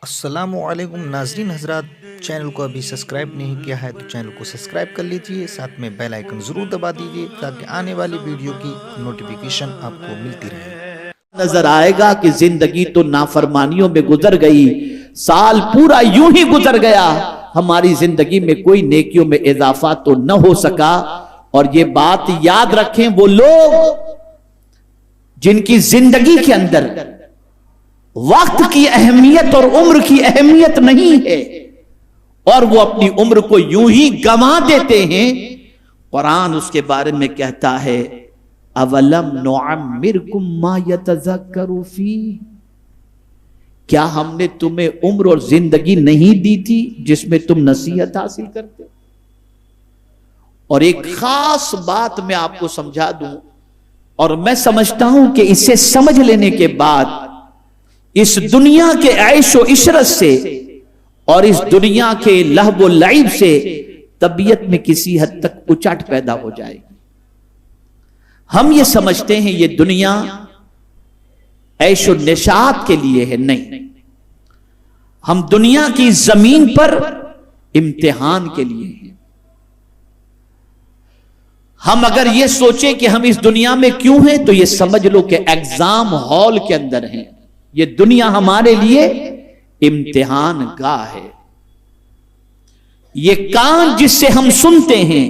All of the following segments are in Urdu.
السلام علیکم ناظرین حضرات، چینل کو ابھی سبسکرائب نہیں کیا ہے تو چینل کو سبسکرائب کر لیجئے، ساتھ میں بیل آئیکن ضرور دبا دیجئے تاکہ آنے والی ویڈیو کی نوٹیفیکیشن آپ کو ملتی رہے۔ نظر آئے گا کہ زندگی تو نافرمانیوں میں گزر گئی، سال پورا یوں ہی گزر گیا، ہماری زندگی میں کوئی نیکیوں میں اضافہ تو نہ ہو سکا۔ اور یہ بات یاد رکھیں، وہ لوگ جن کی زندگی کے اندر وقت کی اہمیت اور عمر کی اہمیت نہیں ہے اور وہ اپنی عمر کو یوں ہی گنوا دیتے ہیں، قرآن اس کے بارے میں کہتا ہے اولم نعمرکم ما یتذکر فیہ، کیا ہم نے تمہیں عمر اور زندگی نہیں دی تھی جس میں تم نصیحت حاصل کرتے؟ اور ایک خاص بات میں آپ کو سمجھا دوں، اور میں سمجھتا ہوں کہ اسے سمجھ لینے کے بعد اس دنیا کے عیش و عشرت سے اور اس دنیا کے لہو و لعب سے طبیعت میں کسی حد تک اچاٹ پیدا ہو جائے گی۔ ہم یہ سمجھتے ہیں یہ دنیا عیش و نشاط کے لیے ہے، نہیں، ہم دنیا کی زمین پر امتحان کے لیے ہیں۔ ہم اگر یہ سوچیں کہ ہم اس دنیا میں کیوں ہیں تو یہ سمجھ لو کہ ایگزام ہال کے اندر ہیں، یہ دنیا ہمارے لیے امتحان گاہ ہے۔ یہ کان جس سے ہم سنتے ہیں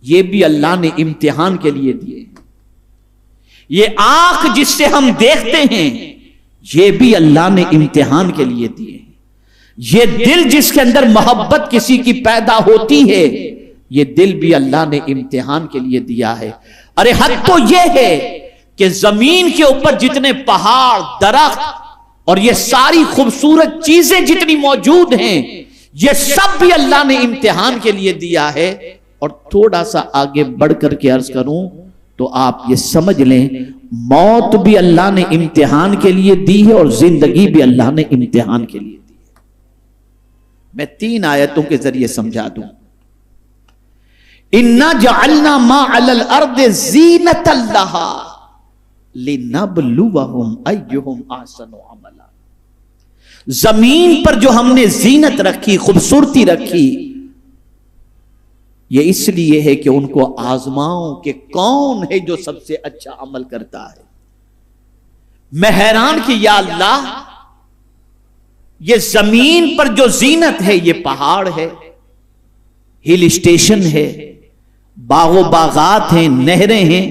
یہ بھی اللہ نے امتحان کے لیے دیے، یہ آنکھ جس سے ہم دیکھتے ہیں یہ بھی اللہ نے امتحان کے لیے دیے، یہ دل جس کے اندر محبت کسی کی پیدا ہوتی ہے یہ دل بھی اللہ نے امتحان کے لیے دیا ہے۔ ارے حد تو یہ ہے کہ زمین کے اوپر جتنے پہاڑ، درخت اور یہ ساری خوبصورت چیزیں جتنی موجود ہیں یہ سب بھی اللہ نے امتحان کے لیے دیا ہے۔ اور تھوڑا سا آگے بڑھ کر کے عرض کروں تو آپ یہ سمجھ لیں موت بھی اللہ نے امتحان کے لیے دی ہے اور زندگی بھی اللہ نے امتحان کے لیے دی ہے۔ میں 3 آیتوں کے ذریعے سمجھا دوں۔ اِنَّا جَعَلْنَا مَا عَلَى الْأَرْضِ زِينَةً لَهَا لِنَبْلُوَهُمْ أَيُّهُمْ أَحْسَنُ عَمَلًا، زمین پر جو ہم نے زینت رکھی، خوبصورتی رکھی، یہ اس لیے ہے کہ ان کو آزماؤں کہ کون ہے جو سب سے اچھا عمل کرتا ہے۔ میں حیران کہ یا اللہ، یہ زمین پر جو زینت ہے یہ پہاڑ ہے، ہل اسٹیشن ہے، باغ و باغات ہیں، نہریں ہیں،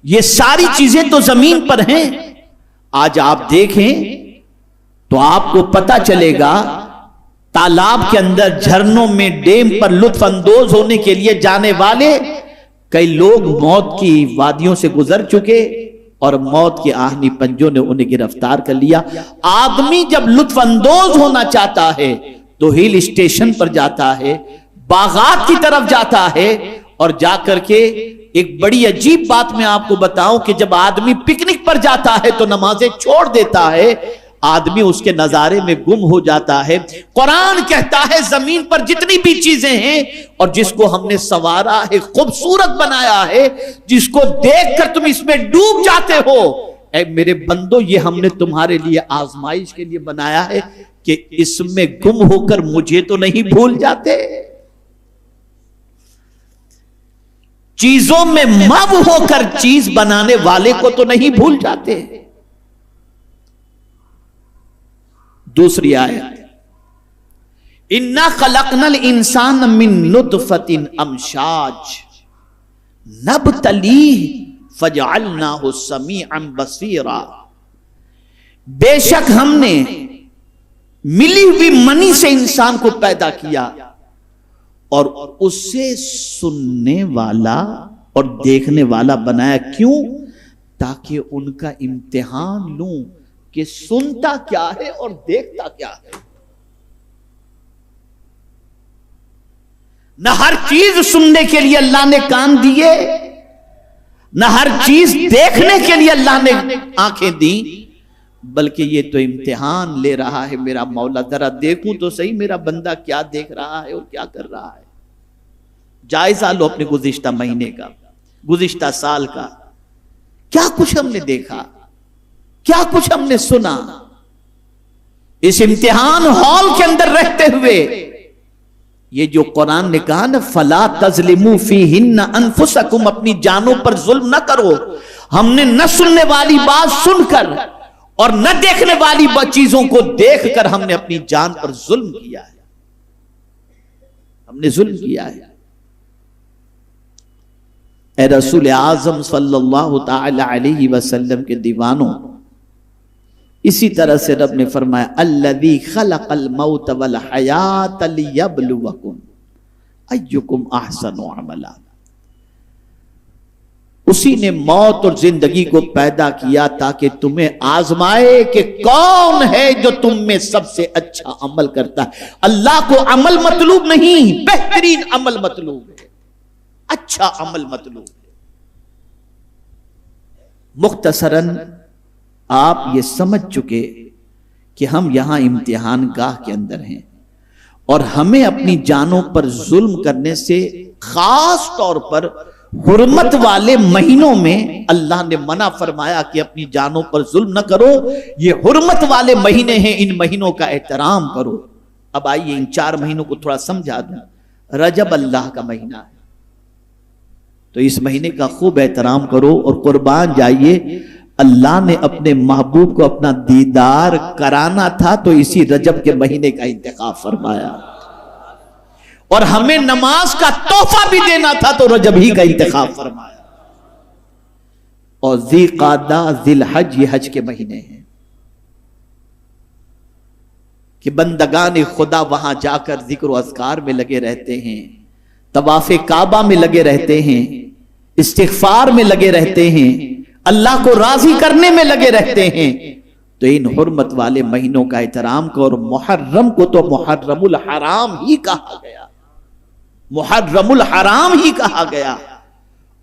یہ ساری چیزیں تو زمین پر ہیں۔ آج آپ دیکھیں تو آپ کو پتہ چلے گا تالاب کے اندر، جھرنوں میں، ڈیم پر لطف اندوز ہونے کے لیے جانے والے کئی لوگ موت کی وادیوں سے گزر چکے اور موت کے آہنی پنجوں نے انہیں گرفتار کر لیا۔ آدمی جب لطف اندوز ہونا چاہتا ہے تو ہل اسٹیشن پر جاتا ہے، باغات کی طرف جاتا ہے، اور جا کر کے ایک بڑی عجیب بات میں آپ کو بتاؤں کہ جب آدمی پکنک پر جاتا ہے تو نمازیں چھوڑ دیتا ہے، آدمی اس کے نظارے میں گم ہو جاتا ہے۔ قرآن کہتا ہے زمین پر جتنی بھی چیزیں ہیں اور جس کو ہم نے سنوارا ہے، خوبصورت بنایا ہے، جس کو دیکھ کر تم اس میں ڈوب جاتے ہو، اے میرے بندو یہ ہم نے تمہارے لیے آزمائش کے لیے بنایا ہے کہ اس میں گم ہو کر مجھے تو نہیں بھول جاتے۔ چیزوں میں مب ہو کر چیز بنانے والے کو تو نہیں بھول جاتے۔ دوسری آیت، اِنَّا خَلَقْنَا الْإِنسَانَ مِن نُطْفَةٍ أَمْشَاجٍ نَبْتَلِيهِ فَجَعَلْنَاهُ سَمِيعًا بَصِيرًا، بے شک ہم نے ملی ہوئی منی سے انسان کو پیدا کیا اور اس سے سننے والا اور دیکھنے والا بنایا۔ کیوں؟ تاکہ ان کا امتحان لوں کہ سنتا کیا ہے اور دیکھتا کیا ہے۔ نہ ہر چیز سننے کے لیے اللہ نے کان دیے، نہ ہر چیز دیکھنے کے لیے اللہ نے آنکھیں دی، بلکہ یہ تو امتحان لے رہا ہے میرا مولا، ذرا دیکھوں تو صحیح میرا بندہ کیا دیکھ رہا ہے اور کیا کر رہا ہے۔ جائزہ لو اپنے گزشتہ مہینے کا، گزشتہ سال کا، کیا کچھ ہم نے دیکھا، کیا کچھ ہم نے سنا۔ اس امتحان ہال کے اندر رہتے ہوئے یہ جو قرآن نے کہا نا فلا تظلموا فیہن انفسکم، اپنی جانوں پر ظلم نہ کرو، ہم نے نہ سننے والی بات سن کر اور نہ دیکھنے والی چیزوں کو دیکھ کر ہم نے اپنی جان پر ظلم کیا ہے، ہم نے ظلم کیا ہے۔ اے رسول اعظم صلی اللہ تعالی علیہ وسلم کے دیوانوں، اسی طرح سے رب نے فرمایا الذی خلق الموت والحیات لیبلوکم ایکم احسن عملا، اسی نے موت اور زندگی کو پیدا کیا تاکہ تمہیں آزمائے کہ کون ہے جو تم میں سب سے اچھا عمل کرتا ہے۔ اللہ کو عمل مطلوب نہیں، بہترین عمل مطلوب ہے، اچھا عمل مطلوب ہے۔ مختصراً آپ یہ سمجھ چکے کہ ہم یہاں امتحان گاہ کے اندر ہیں اور ہمیں اپنی جانوں پر ظلم کرنے سے، خاص طور پر حرمت والے مہینوں میں اللہ نے منع فرمایا کہ اپنی جانوں پر ظلم نہ کرو، یہ حرمت والے مہینے ہیں، ان مہینوں کا احترام کرو۔ اب آئیے ان 4 مہینوں کو تھوڑا سمجھا دوں۔ رجب اللہ کا مہینہ ہے تو اس مہینے کا خوب احترام کرو اور قربان جائیے، اللہ نے اپنے محبوب کو اپنا دیدار کرانا تھا تو اسی رجب کے مہینے کا انتخاب فرمایا، اور ہمیں نماز کا تحفہ بھی دینا تھا تو رجب ہی کا انتخاب فرمایا۔ اور ذی قعدہ، ذی الحج، یہ حج کے مہینے ہیں کہ بندگان خدا وہاں جا کر ذکر و اذکار میں لگے رہتے ہیں، طواف کعبہ میں لگے رہتے ہیں، استغفار میں لگے رہتے ہیں، اللہ کو راضی کرنے میں لگے رہتے ہیں۔ تو ان حرمت والے مہینوں کا احترام کو، اور محرم کو تو محرم الحرام ہی کہا گیا، محرم الحرام ہی کہا گیا۔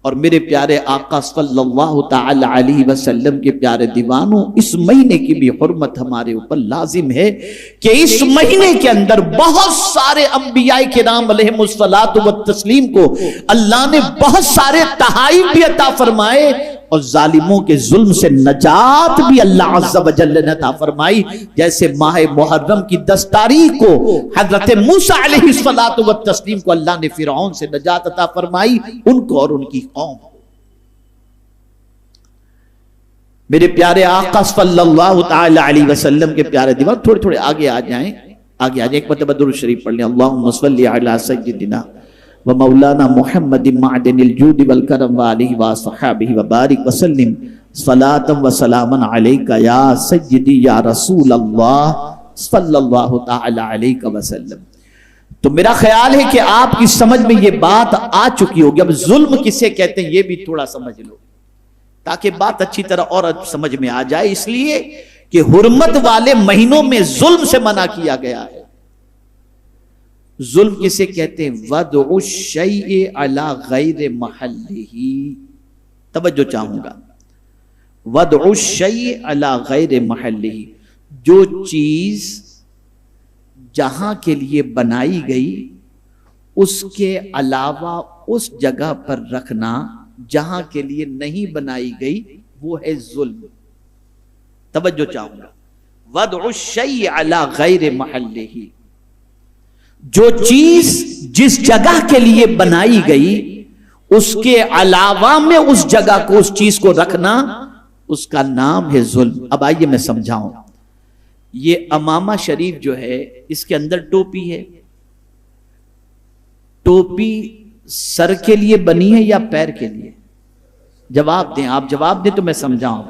اور میرے پیارے آقا صلی اللہ تعالی علیہ وسلم کے پیارے دیوانوں، اس مہینے کی بھی حرمت ہمارے اوپر لازم ہے کہ اس مہینے کے اندر بہت سارے انبیاء کرام علیہم الصلاۃ والتسلیم کو اللہ نے بہت سارے تحائف بھی عطا فرمائے، اور ظالموں کے ظلم سے نجات بھی اللہ عز و جل نے عطا فرمائی۔ جیسے ماہ محرم کی 10 تاریخ کو حضرت موسیٰ علیہ الصلاۃ والتسلیم کو اللہ نے فرعون سے نجات عطا فرمائی، ان کو اور ان کی قوم کو۔ میرے پیارے آقا صلی اللہ تعالی علیہ وسلم کے پیارے دیوان، تھوڑے تھوڑے آگے آ جائیں، ایک مرتبہ درود شریف پڑھ لیں۔ اللہم صلی علی سیدنا ومولانا محمد معدن الجود والکرم وآلہ وصحابہ وبارک وسلم صلاۃ وسلاما علیک یا سیدی یا رسول اللہ صلی اللہ تعالی علیہ وسلم۔ تو میرا خیال ہے کہ آپ کی سمجھ میں یہ بات آ چکی ہوگی۔ اب ظلم کسے کہتے ہیں یہ بھی تھوڑا سمجھ لو تاکہ بات اچھی طرح اور سمجھ میں آ جائے، اس لیے کہ حرمت والے مہینوں میں ظلم سے منع کیا گیا ہے۔ ظلم کسے کہتے ہیں؟ وضع الشیء علی غیر محلہ، توجہ چاہوں گا، وضع الشیء علی غیر محلہ، جو چیز جہاں کے لیے بنائی گئی اس کے علاوہ اس جگہ پر رکھنا جہاں کے لیے نہیں بنائی گئی، وہ ہے ظلم۔ توجہ چاہوں گا، وضع الشیء علی غیر محلہ، جو چیز جس جگہ کے لیے بنائی گئی اس کے علاوہ میں اس جگہ کو، اس چیز کو رکھنا، اس کا نام ہے ظلم۔ اب آئیے میں سمجھاؤں۔ یہ امامہ شریف جو ہے اس کے اندر ٹوپی ہے، ٹوپی سر کے لیے بنی ہے یا پیر کے لیے؟ جواب دیں، آپ جواب دیں تو میں سمجھاؤں۔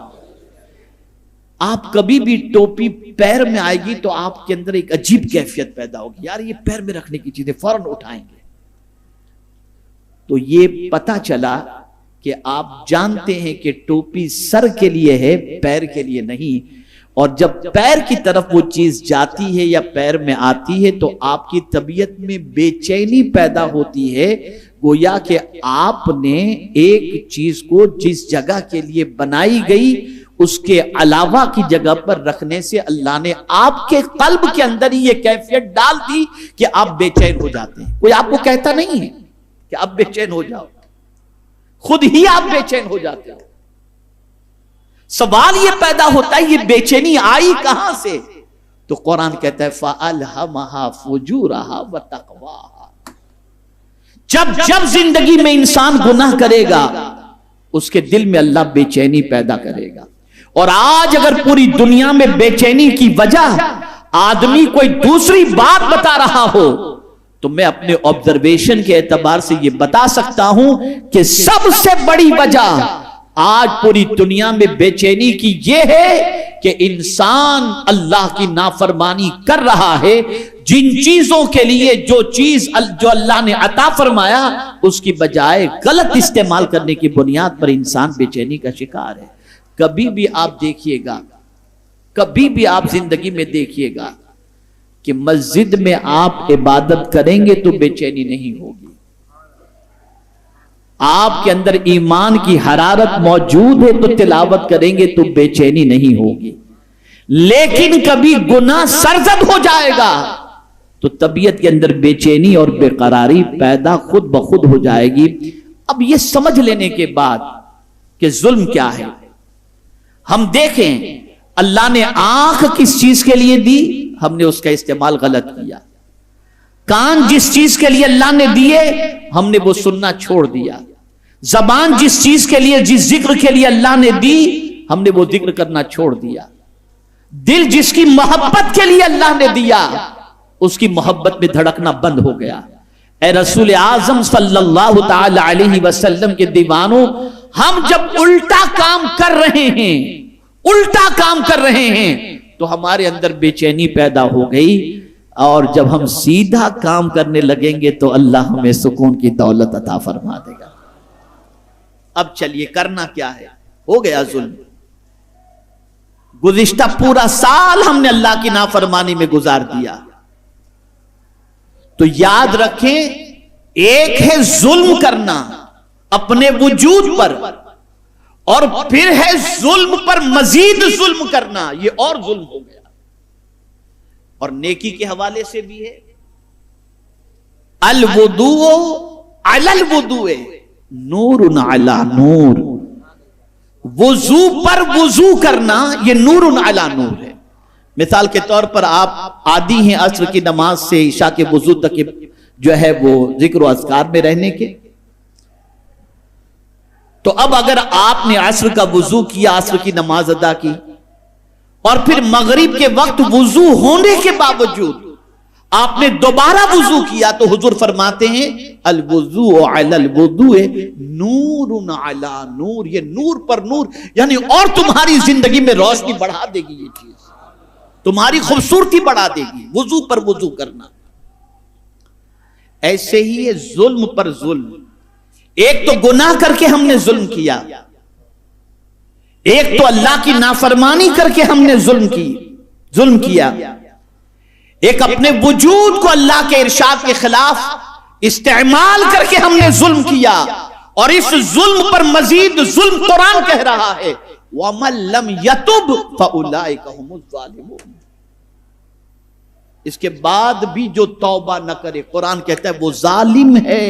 آپ کبھی بھی ٹوپی پیر میں آئے گی تو آپ کے اندر ایک عجیب کیفیت پیدا ہوگی، یار یہ پیر میں رکھنے کی چیزیں، فوراً اٹھائیں گے۔ تو یہ پتا چلا کہ آپ جانتے ہیں کہ ٹوپی سر کے لیے ہے، پیر کے لیے نہیں، اور جب پیر کی طرف وہ چیز جاتی ہے یا پیر میں آتی ہے تو آپ کی طبیعت میں بے چینی پیدا ہوتی ہے، گویا کہ آپ نے ایک چیز کو جس جگہ کے لیے بنائی گئی اس کے علاوہ کی جگہ پر رکھنے سے اللہ نے آپ کے قلب کے اندر ہی یہ کیفیت ڈال دی کہ آپ بے چین ہو جاتے ہیں۔ کوئی آپ کو کہتا نہیں ہے کہ آپ بے چین ہو جاؤ، خود ہی آپ بے چین ہو جاتے ہو۔ سوال یہ پیدا ہوتا ہے یہ بے چینی آئی کہاں سے؟ تو قرآن کہتا ہے فَأَلْهَمَهَا فُجُورَهَا وَتَقْوَاهَا. جب جب زندگی میں انسان گناہ کرے گا اس کے دل میں اللہ بے چینی پیدا کرے گا. اور آج اگر پوری دنیا میں بے چینی کی وجہ آدمی کوئی دوسری بات بتا رہا ہو تو میں اپنے آبزرویشن کے اعتبار سے یہ بتا سکتا ہوں کہ سب سے بڑی وجہ آج پوری دنیا میں بے چینی کی یہ ہے کہ انسان اللہ کی نافرمانی کر رہا ہے. جن چیزوں کے لیے جو چیز جو اللہ نے عطا فرمایا اس کی بجائے غلط استعمال کرنے کی بنیاد پر انسان بے چینی کا شکار ہے. کبھی بھی آپ دیکھیے گا, کبھی بھی آپ زندگی میں دیکھیے گا کہ مسجد میں آپ عبادت کریں گے تو بے چینی نہیں ہوگی. آپ کے اندر ایمان کی حرارت موجود ہے تو تلاوت کریں گے تو بے چینی نہیں ہوگی. لیکن کبھی گناہ سرزد ہو جائے گا تو طبیعت کے اندر بے چینی اور بے قراری پیدا خود بخود ہو جائے گی. اب یہ سمجھ لینے کے بعد کہ ظلم کیا ہے, ہم دیکھیں اللہ نے آنکھ کس چیز کے لیے دی, ہم نے اس کا استعمال غلط کیا. کان جس چیز کے لیے اللہ نے دیے ہم نے وہ سننا چھوڑ دیا. زبان جس چیز کے لیے, جس ذکر کے لیے اللہ نے دی ہم نے وہ ذکر کرنا چھوڑ دیا. دل جس کی محبت کے لیے اللہ نے دیا اس کی محبت میں دھڑکنا بند ہو گیا. اے رسول اعظم صلی اللہ تعالی علیہ وسلم کے دیوانوں, ہم جب الٹا کام کر رہے ہیں, الٹا کام کر رہے ہیں تو ہمارے اندر بے چینی پیدا ہو گئی, اور جب ہم سیدھا کام کرنے لگیں گے تو اللہ ہمیں سکون کی دولت عطا فرما دے گا. اب چلیے کرنا کیا ہے, ہو گیا ظلم. گزشتہ پورا سال ہم نے اللہ کی نافرمانی میں گزار دیا. تو یاد رکھیں, ایک ہے ظلم کرنا اپنے وجود پر, اور پھر ہے ظلم پر مزید ظلم کرنا, یہ اور ظلم ہو گیا. اور نیکی کے حوالے سے بھی ہے, الوضوء علی الوضوء نور علی نور, وضو پر وضو کرنا یہ نور علی نور ہے. مثال کے طور پر آپ عادی ہیں عصر کی نماز سے عشاء کے وضو تک جو ہے وہ ذکر و اذکار میں رہنے کے, تو اب اگر آپ نے عصر کا وضو کیا, عصر کی نماز ادا کی, اور پھر مغرب کے وقت وضو ہونے کے باوجود آپ نے دوبارہ وضو کیا, تو حضور فرماتے ہیں الوضوء علی الوضوء نور علی نور, یہ نور پر نور, یعنی اور تمہاری زندگی میں روشنی بڑھا دے گی, یہ چیز تمہاری خوبصورتی بڑھا دے گی وضو پر وضو کرنا. ایسے ہی ظلم پر ظلم, ایک تو گناہ کر کے ہم نے ظلم کیا, ایک تو اللہ کی نافرمانی کر کے ہم نے ظلم کیا, ایک اپنے وجود کو اللہ کے ارشاد کے خلاف استعمال کر کے ہم نے ظلم کیا, اور اس ظلم پر مزید ظلم قرآن کہہ رہا ہے وَمَن لَّمْ يَتُبْ فَأُولَٰئِكَ هُمُ الظَّالِمُونَ. اس کے بعد بھی جو توبہ نہ کرے قرآن کہتا ہے وہ ظالم ہے.